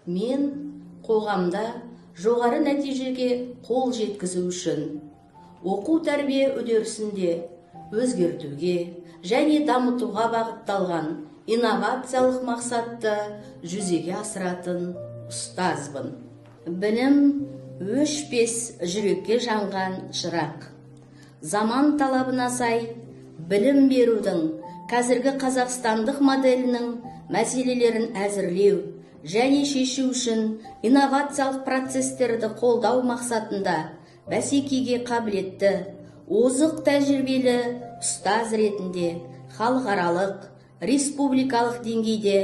Мен қоғамда жоғары нәтижеге қол жеткізу үшін оқу тәрбие үдерісінде өзгертуге және дамытуға бағытталған инновациялық мақсатты жүзеге асыратын ұстазбын. Білім өшпес жүрекке жанған шырақ. Заман талабына сай білім берудің қазіргі қазақстандық моделінің мәселелерін әзірлеу және шешу үшін инновациялық процестерді қолдау мақсатында бәсекеге қабілетті, озық тәжірибелі ұстаз ретінде халықаралық, республикалық деңгейде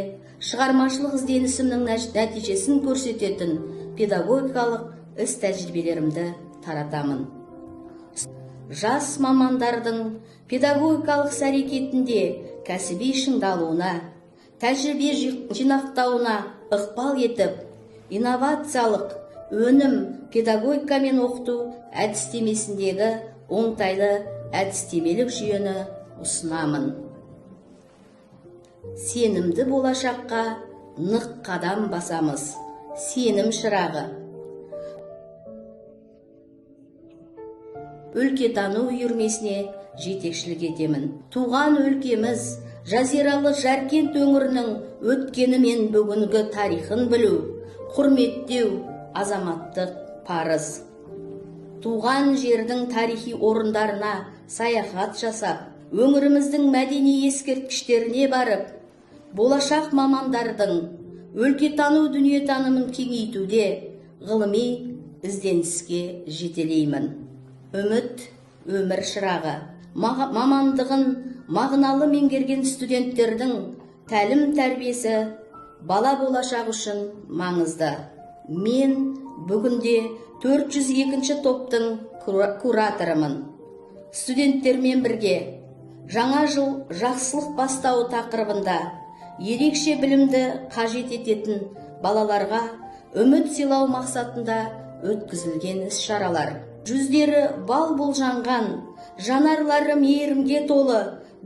шығармашылық ізденісімнің нәтижесін көрсететін педагогикалық іс тәжірибелерімді таратамын. Жас мамандардың педагогикалық іс-әрекетінде кәсіби шыңдалуына, тәжірибе жинақтауына ықпал етіп, инновациялық өнім педагогика мен оқыту әдістемесіндегі оңтайлы әдістемелік жүйені ұсынамын. Сенімді болашаққа нық қадам басамыз. Сенім шырағы. Өлкетану үйірмесіне жетекшілік етемін. Туған өлкеміз жазиралы Жаркент өңірінің өткені мен бүгінгі тарихын білу, құрметтеу азаматтық парыз. Туған жердің тарихи орындарына саяхат жасап, өңіріміздің мәдени ескерткіштеріне барып, болашақ мамандардың өлкетану дүниетанымын кеңейтуде ғылыми ізденіске жетелеймін. Үміт өмір шырағы. Мамандығын мағыналы меңгерген студенттердің тәлім тәрбиесі бала болашақ үшін маңызды. Мен бүгінде 402 топтың кураторымын. Студенттермен бірге жаңа жыл жақсылық бастауы тақырыбында ерекше білімді қажет ететін балаларға үміт сыйлау мақсатында өткізілген іс-шаралар. Жүздері бал болжанған, жанарлары мейірімге толы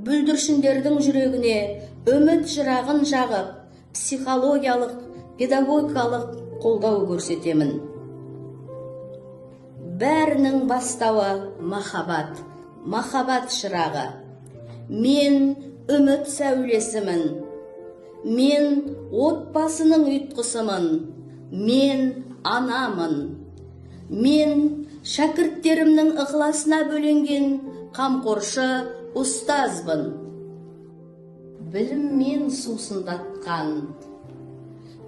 бүлдіршіндердің жүрегіне үміт шырағын жағып, психологиялық, педагогикалық қолдау көрсетемін. Бәрінің бастауы махаббат, махаббат шырағы. Мен үміт сәулесімін. Мен отбасының ұйытқысымын. Мен анамын. Мен шәкірттерімнің ықыласына бөленген қамқоршы ұстазбын. Біліммен сусындатқан,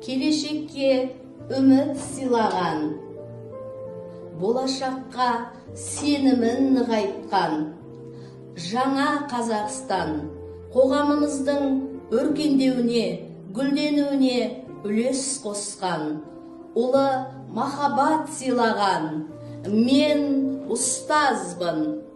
келешекке үміт сыйлаған, болашаққа сенімін нығайтқан, жаңа Қазақстан қоғамымыздың өркендеуіне, гүлденуіне үлес қосқан, ұлы махаббат сыйлаған мен ұстазбын.